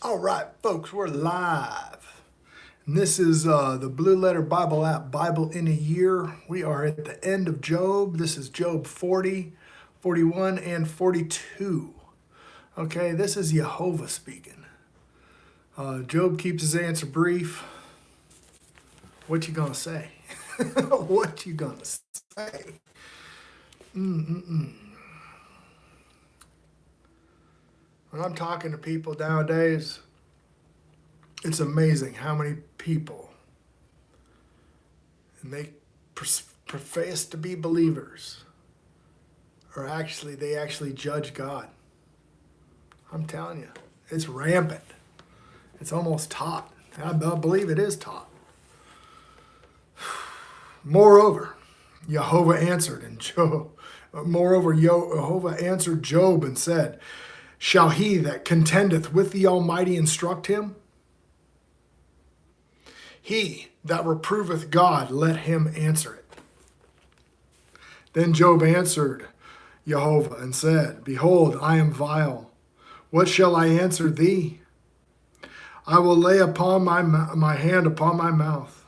All right, folks, we're live. And this is the Blue Letter Bible app, Bible in a Year. We are at the end of Job. This is Job 40, 41, and 42. Okay, this is Yahovah speaking. Job keeps his answer brief. What you gonna say? What you gonna say? When I'm talking to people nowadays, it's amazing how many people, and they profess to be believers, they actually judge God. I'm telling you, it's rampant. It's almost taught. I believe it is taught. Moreover, Yahovah answered Yahovah answered Job and said, "Shall he that contendeth with the Almighty instruct him? He that reproveth God, let him answer it." Then Job answered Yahovah and said, "Behold, I am vile. What shall I answer thee? I will lay upon my hand upon my mouth.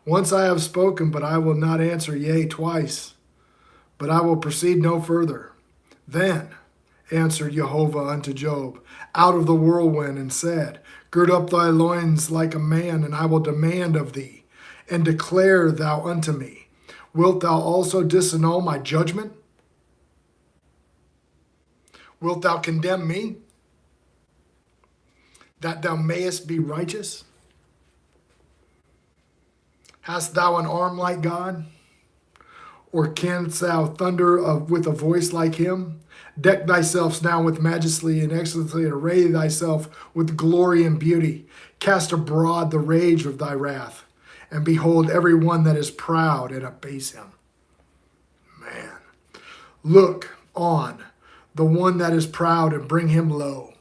Once I have spoken, but I will not answer, yea, twice, but I will proceed no further." Then answered Yahovah unto Job out of the whirlwind and said, "Gird up thy loins like a man, and I will demand of thee, and declare thou unto me. Wilt thou also disannul my judgment? Wilt thou condemn me, that thou mayest be righteous? Hast thou an arm like God? Or canst thou thunder with a voice like him? Deck thyself now with majesty and excellency, and array thyself with glory and beauty. Cast abroad the rage of thy wrath, and behold every one that is proud, and abase him." Man, look on the one that is proud, and bring him low.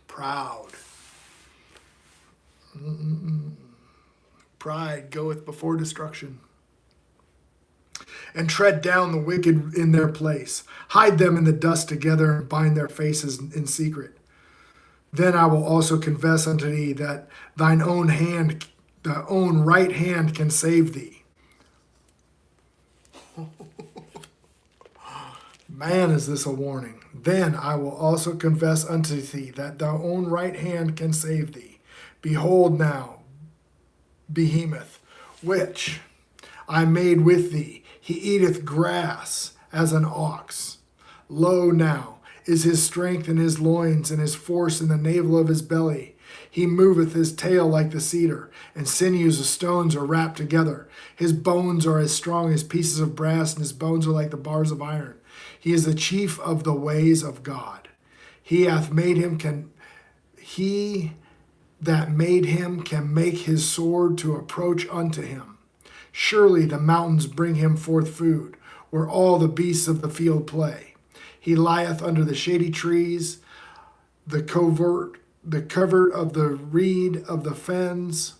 Proud. Pride goeth before destruction. And tread down the wicked in their place. Hide them in the dust together, and bind their faces in secret. Then I will also confess unto thee that thine own right hand can save thee. Man, is this a warning. Then I will also confess unto thee that thine own right hand can save thee. Behold now, behemoth, which I made with thee, he eateth grass as an ox. Lo now is his strength in his loins, and his force in the navel of his belly. He moveth his tail like the cedar, and sinews of stones are wrapped together. His bones are as strong as pieces of brass, and his bones are like the bars of iron. He is the chief of the ways of God. He that made him can make his sword to approach unto him. Surely the mountains bring him forth food, where all the beasts of the field play. He lieth under the shady trees, the covert of the reed of the fens.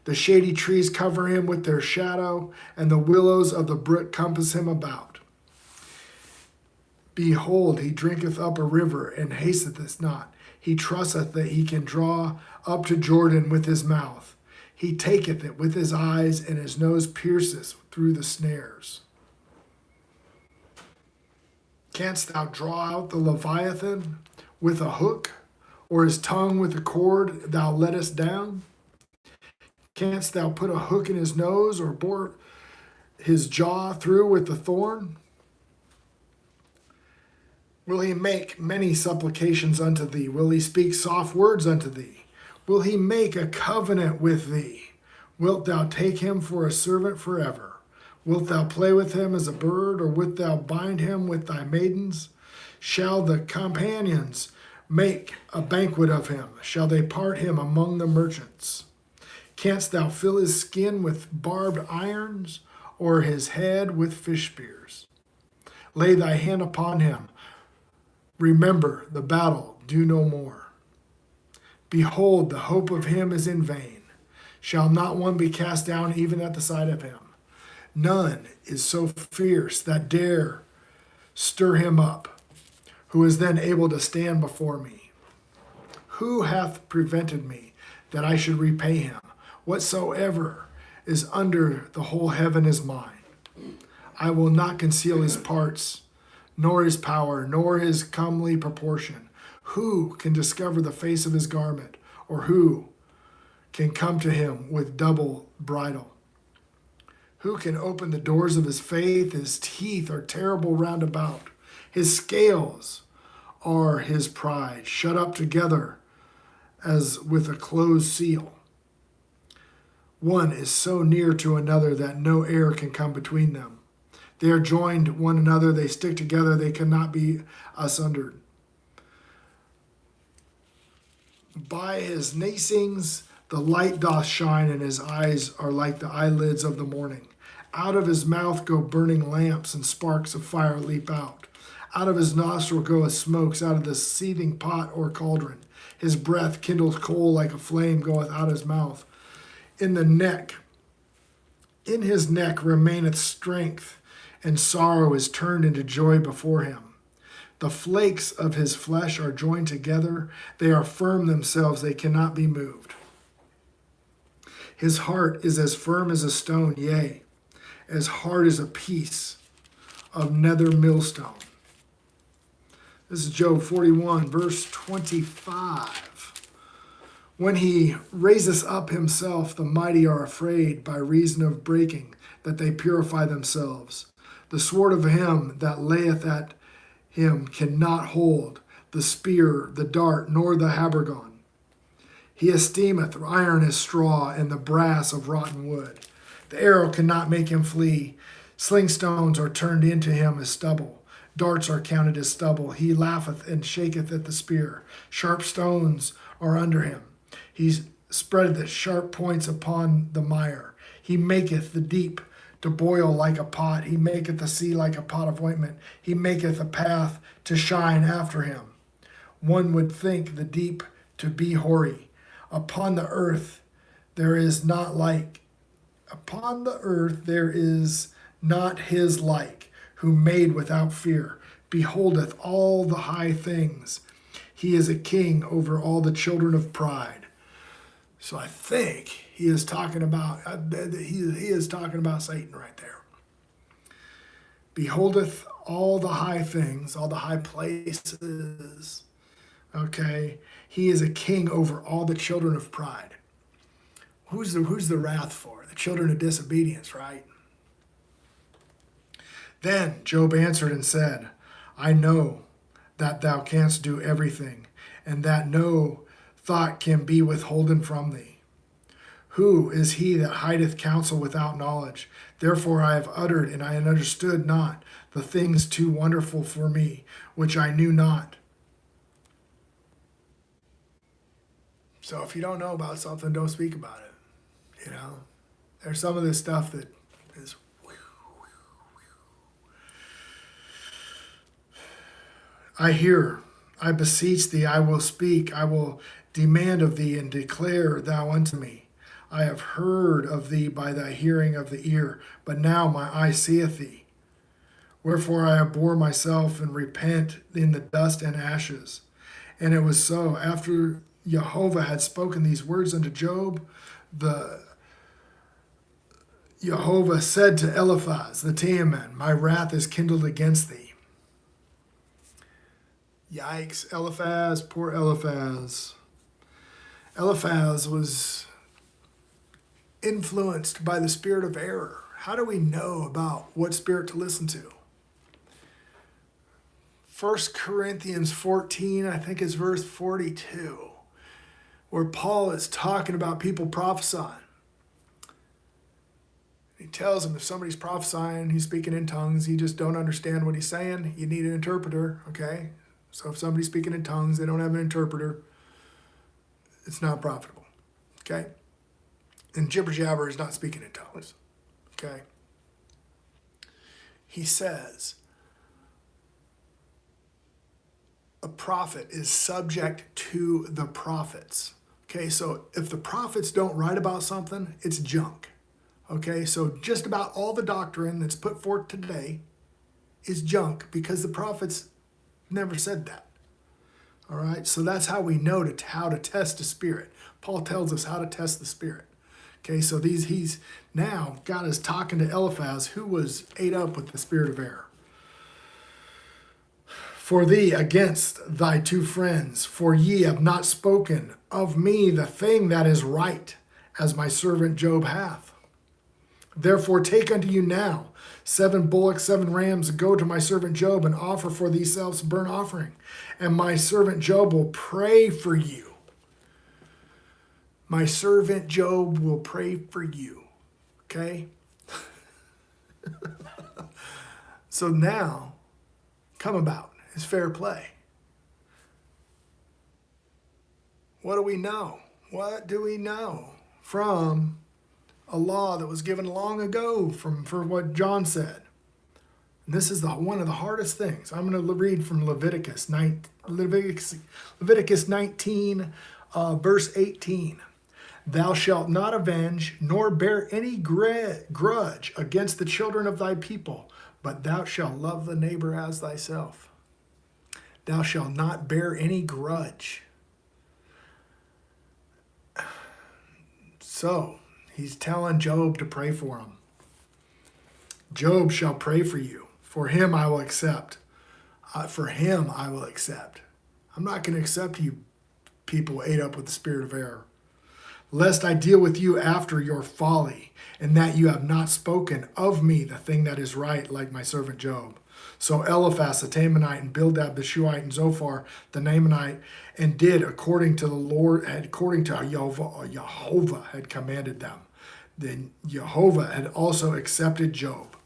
The shady trees cover him with their shadow, and the willows of the brook compass him about. Behold, he drinketh up a river, and hasteth not. He trusteth that he can draw up to Jordan with his mouth. He taketh it with his eyes, and his nose pierceth through the snares. Canst thou draw out the Leviathan with a hook, or his tongue with a cord thou lettest down? Canst thou put a hook in his nose, or bore his jaw through with the thorn? Will he make many supplications unto thee? Will he speak soft words unto thee? Will he make a covenant with thee? Wilt thou take him for a servant forever? Wilt thou play with him as a bird, or wilt thou bind him with thy maidens? Shall the companions make a banquet of him? Shall they part him among the merchants? Canst thou fill his skin with barbed irons, or his head with fish spears? Lay thy hand upon him. Remember the battle, do no more. Behold, the hope of him is in vain. Shall not one be cast down even at the sight of him? None is so fierce that dare stir him up, who is then able to stand before me. Who hath prevented me that I should repay him? Whatsoever is under the whole heaven is mine. I will not conceal his parts, nor his power, nor his comely proportion. Who can discover the face of his garment, or who can come to him with double bridle? Who can open the doors of his faith? His teeth are terrible round about. His scales are his pride, shut up together as with a closed seal. One is so near to another that no air can come between them. They are joined one another, they stick together, they cannot be sundered. By his nacings the light doth shine, and his eyes are like the eyelids of the morning. Out of his mouth go burning lamps, and sparks of fire leap out. Out of his nostril goeth smokes, out of the seething pot or cauldron. His breath kindles coal like a flame, goeth out his mouth. In his neck remaineth strength, and sorrow is turned into joy before him. The flakes of his flesh are joined together, they are firm themselves, they cannot be moved. His heart is as firm as a stone, yea, as hard as a piece of nether millstone. This is Job 41, verse 25. When he raiseth up himself, the mighty are afraid by reason of breaking, that they purify themselves. The sword of him that layeth at him cannot hold, the spear, the dart, nor the habergeon. He esteemeth iron as straw, and the brass of rotten wood. The arrow cannot make him flee. Sling stones are turned into him as stubble. Darts are counted as stubble. He laugheth and shaketh at the spear. Sharp stones are under him. He spreadeth sharp points upon the mire. He maketh the deep to boil like a pot. He maketh the sea like a pot of ointment. He maketh a path to shine after him. One would think the deep to be hoary. Upon the earth there is not his like, who made without fear, beholdeth all the high things. He is a king over all the children of pride. So I think he is talking about Satan right there. Beholdeth all the high things, all the high places. Okay, he is a king over all the children of pride. Who's the wrath for? The children of disobedience, right? Then Job answered and said, I know that thou canst do everything, and that no thought can be withholden from thee. Who is he that hideth counsel without knowledge? Therefore I have uttered, and I understood not the things too wonderful for me, which I knew not. So if you don't know about something, don't speak about it. You know, there's some of this stuff that is. I hear, I beseech thee, I will speak, I will demand of thee, and declare thou unto me. I have heard of thee by thy hearing of the ear, but now my eye seeth thee. Wherefore I abhor myself and repent in the dust and ashes. And it was so, after Yahovah had spoken these words unto Job, Yahovah said to Eliphaz the Teman, my wrath is kindled against thee. Yikes, Eliphaz, poor Eliphaz. Eliphaz was influenced by the spirit of error. How do we know about what spirit to listen to? 1 Corinthians 14, I think is verse 42, where Paul is talking about people prophesying. He tells them if somebody's prophesying, he's speaking in tongues, you just don't understand what he's saying, you need an interpreter, okay? So if somebody's speaking in tongues, they don't have an interpreter, it's not profitable, okay? And jibber jabber is not speaking in tongues, okay? He says, a prophet is subject to the prophets, okay? So if the prophets don't write about something, it's junk, okay? So just about all the doctrine that's put forth today is junk because the prophets never said that. All right, so that's how we know how to test the spirit. Paul tells us how to test the spirit. Okay, so he's now God is talking to Eliphaz, who was ate up with the spirit of error. For thee against thy two friends, for ye have not spoken of me the thing that is right, as my servant Job hath. Therefore take unto you now 7 bullocks, 7 rams, and go to my servant Job and offer for themselves a burnt offering. And my servant Job will pray for you. My servant Job will pray for you. Okay? So now, come about is fair play. What do we know? What do we know from a law that was given long ago for what John said? And this is one of the hardest things. I'm going to read from Leviticus 19, verse 18. Thou shalt not avenge, nor bear any grudge against the children of thy people, but thou shalt love the neighbor as thyself. Thou shalt not bear any grudge. So, he's telling Job to pray for him. Job shall pray for you. For him I will accept. For him I will accept. I'm not going to accept you people ate up with the spirit of error. Lest I deal with you after your folly, and that you have not spoken of me the thing that is right, like my servant Job. So Eliphaz the Temanite and Bildad the Shuhite and Zophar the Naamanite, and did according to the Lord, according to Yahovah had commanded them. Then Yahovah had also accepted Job.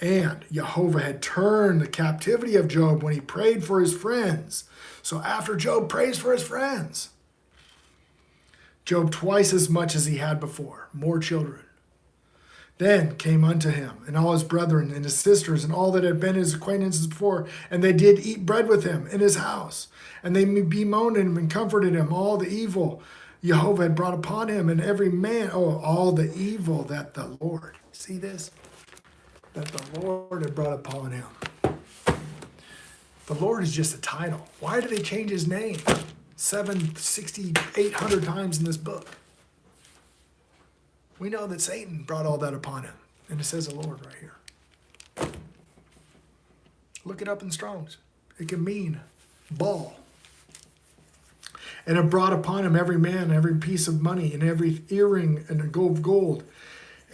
And Yahovah had turned the captivity of Job when he prayed for his friends. So after Job prays for his friends, Job twice as much as he had before, more children. Then came unto him and all his brethren and his sisters and all that had been his acquaintances before, and they did eat bread with him in his house. And they bemoaned him and comforted him all the evil Yahovah had brought upon him, and every man, all the evil that the Lord, see this? That the Lord had brought upon him. The Lord is just a title. Why did they change his name 800 times in this book? We know that Satan brought all that upon him. And it says the Lord right here. Look it up in Strong's. It can mean ball. And it brought upon him every man, every piece of money, and every earring and a gold.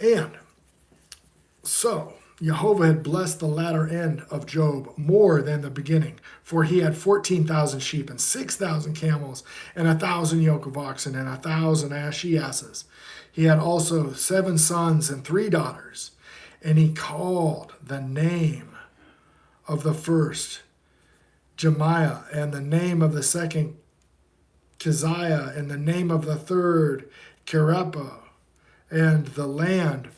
And so Yahovah had blessed the latter end of Job more than the beginning, for he had 14,000 sheep and 6,000 camels and 1,000 yoke of oxen and 1,000 she-asses. He had also 7 sons and 3 daughters, and he called the name of the first Jemiah, and the name of the second Keziah, and the name of the third Kerepa, and the land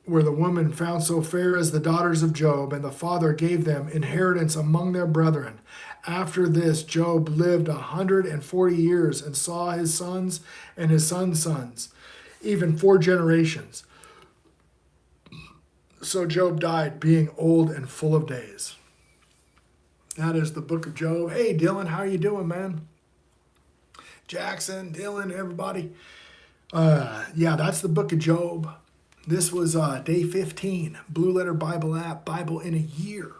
where the woman found so fair as the daughters of Job, and the father gave them inheritance among their brethren. After this, Job lived 140 years and saw his sons and his sons' sons, even 4 generations. So Job died, being old and full of days. That is the book of Job. Hey, Dylan, how you doing, man? Jackson, Dylan, everybody. Yeah, that's the book of Job. This was day 15, Blue Letter Bible app, Bible in a year.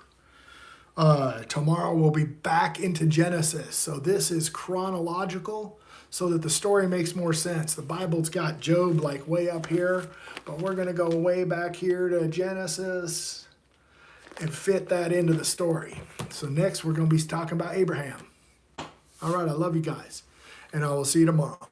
Tomorrow we'll be back into Genesis. So this is chronological so that the story makes more sense. The Bible's got Job like way up here, but we're going to go way back here to Genesis and fit that into the story. So next we're going to be talking about Abraham. All right, I love you guys, and I will see you tomorrow.